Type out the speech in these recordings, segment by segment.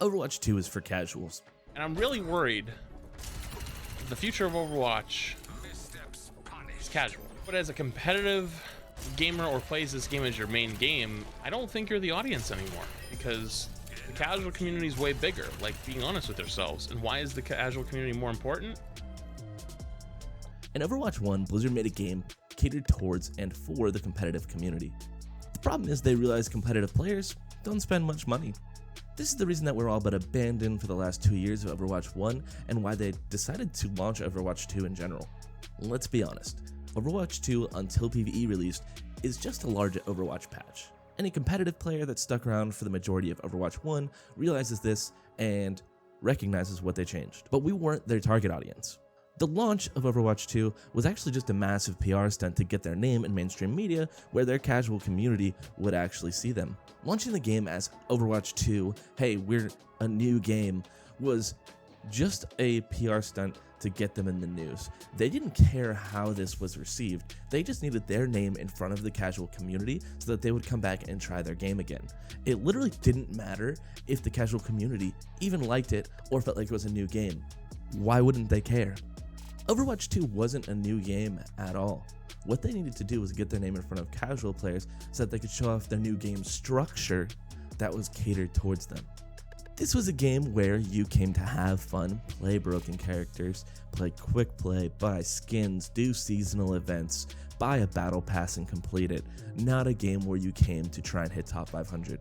Overwatch 2 is for casuals. And I'm really worried the future of Overwatch is casual. But as a competitive gamer or plays this game as your main game, I don't think you're the audience anymore, because the casual community is way bigger, like being honest with yourselves. And why is the casual community more important? In Overwatch 1, Blizzard made a game catered towards and for the competitive community. The problem is they realized competitive players don't spend much money. This is the reason that we're all but abandoned for the last 2 years of Overwatch 1 and why they decided to launch Overwatch 2 in general. Let's be honest, Overwatch 2 until PvE released is just a large Overwatch patch. Any competitive player that stuck around for the majority of Overwatch 1 realizes this and recognizes what they changed. But we weren't their target audience. The launch of Overwatch 2 was actually just a massive PR stunt to get their name in mainstream media where their casual community would actually see them. Launching the game as Overwatch 2, hey, we're a new game, was just a PR stunt to get them in the news. They didn't care how this was received, they just needed their name in front of the casual community so that they would come back and try their game again. It literally didn't matter if the casual community even liked it or felt like it was a new game. Why wouldn't they care? Overwatch 2 wasn't a new game at all. What they needed to do was get their name in front of casual players so that they could show off their new game structure that was catered towards them. This was a game where you came to have fun, play broken characters, play quick play, buy skins, do seasonal events, buy a battle pass and complete it, not a game where you came to try and hit top 500.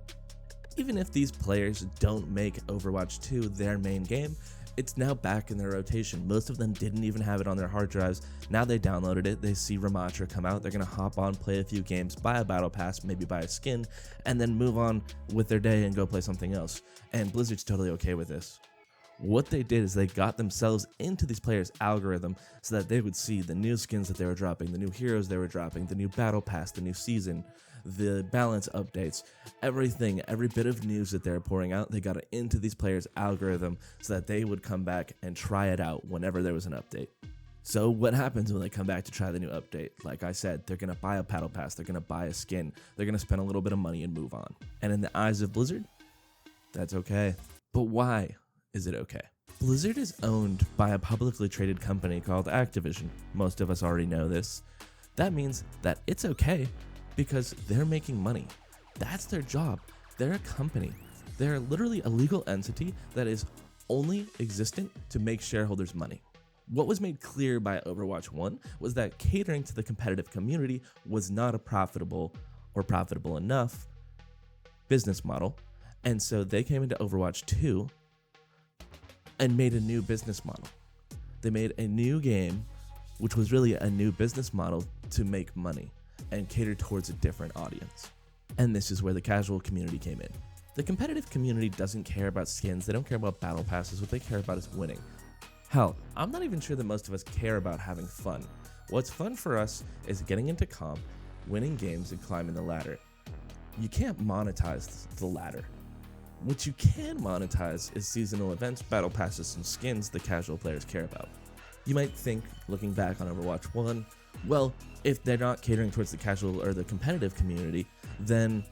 Even if these players don't make Overwatch 2 their main game, it's now back in their rotation. Most of them didn't even have it on their hard drives. Now they downloaded it, they see Ramatra come out, they're gonna hop on, play a few games, buy a battle pass, maybe buy a skin, and then move on with their day and go play something else. And Blizzard's totally okay with this. What they did is they got themselves into these players' algorithm so that they would see the new skins that they were dropping, the new heroes they were dropping, the new battle pass, the new season, the balance updates, everything, every bit of news that they're pouring out, they got it into these players' algorithm so that they would come back and try it out whenever there was an update. So what happens when they come back to try the new update? Like I said, they're gonna buy a battle pass, they're gonna buy a skin, they're gonna spend a little bit of money and move on. And in the eyes of Blizzard, that's okay. But why is it okay? Blizzard is owned by a publicly traded company called Activision. Most of us already know this. That means that it's okay because they're making money. That's their job. They're a company. They're literally a legal entity that is only existent to make shareholders money. What was made clear by Overwatch 1 was that catering to the competitive community was not a profitable or profitable enough business model, and so they came into Overwatch 2 and made a new business model. They made a new game, which was really a new business model to make money and cater towards a different audience. And this is where the casual community came in. The competitive community doesn't care about skins, they don't care about battle passes, what they care about is winning. Hell, I'm not even sure that most of us care about having fun. What's fun for us is getting into comp, winning games, and climbing the ladder. You can't monetize the ladder. What you can monetize is seasonal events, battle passes, and skins the casual players care about. You might think, looking back on Overwatch 1, well, if they're not catering towards the casual or the competitive community, then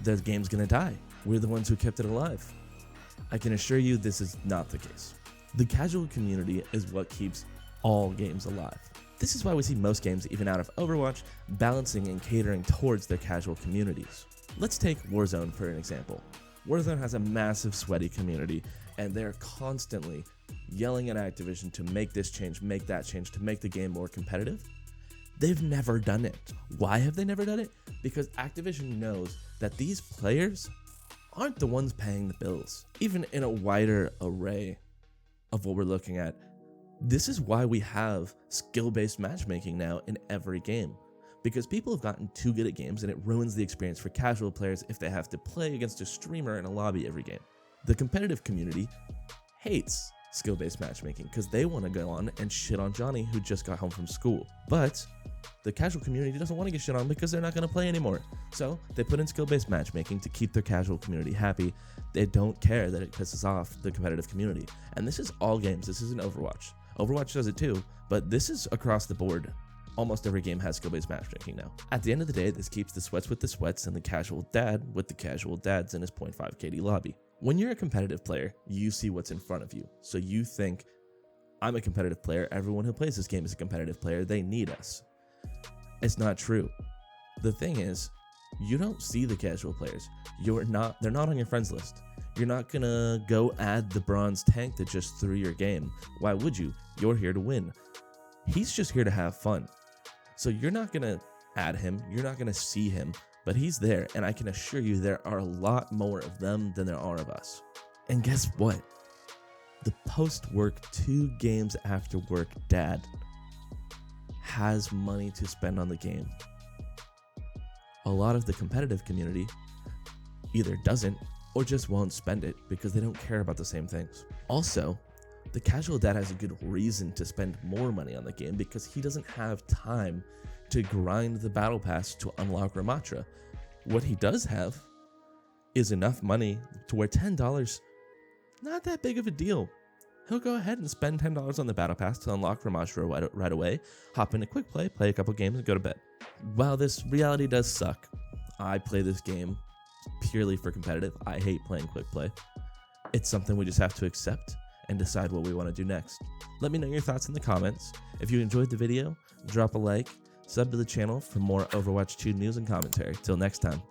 the game's gonna die. We're the ones who kept it alive. I can assure you this is not the case. The casual community is what keeps all games alive. This is why we see most games, even out of Overwatch, balancing and catering towards their casual communities. Let's take Warzone for an example. Warzone has a massive sweaty community, and they're constantly yelling at Activision to make this change, make that change, to make the game more competitive. They've never done it. Why have they never done it? Because Activision knows that these players aren't the ones paying the bills. Even in a wider array of what we're looking at, this is why we have skill-based matchmaking now in every game. Because people have gotten too good at games and it ruins the experience for casual players if they have to play against a streamer in a lobby every game. The competitive community hates skill-based matchmaking because they want to go on and shit on Johnny who just got home from school. But the casual community doesn't want to get shit on because they're not going to play anymore. So they put in skill-based matchmaking to keep their casual community happy. They don't care that it pisses off the competitive community. And this is all games. This isn't Overwatch. Overwatch does it too, but this is across the board. Almost every game has skill-based matchmaking now. At the end of the day, this keeps the sweats with the sweats and the casual dad with the casual dads in his 0.5 KD lobby. When you're a competitive player, you see what's in front of you. So you think, I'm a competitive player. Everyone who plays this game is a competitive player. They need us. It's not true. The thing is, you don't see the casual players. They're not on your friends list. You're not gonna go add the bronze tank that just threw your game. Why would you? You're here to win. He's just here to have fun. So you're not gonna add him. You're not gonna see him, but he's there. And I can assure you there are a lot more of them than there are of us. And guess what? The post-work 2 games after work dad has money to spend on the game. A lot of the competitive community either doesn't or just won't spend it because they don't care about the same things. Also, the casual dad has a good reason to spend more money on the game because he doesn't have time to grind the battle pass to unlock Ramatra. What he does have is enough money to where $10, not that big of a deal. He'll go ahead and spend $10 on the battle pass to unlock Ramatra right away, hop into quick play a couple games, and go to bed. While this reality does suck, I play this game purely for competitive. I hate playing quick play. It's something we just have to accept and decide what we want to do next. Let me know your thoughts in the comments. If you enjoyed the video, drop a like, sub to the channel for more Overwatch 2 news and commentary. Till next time.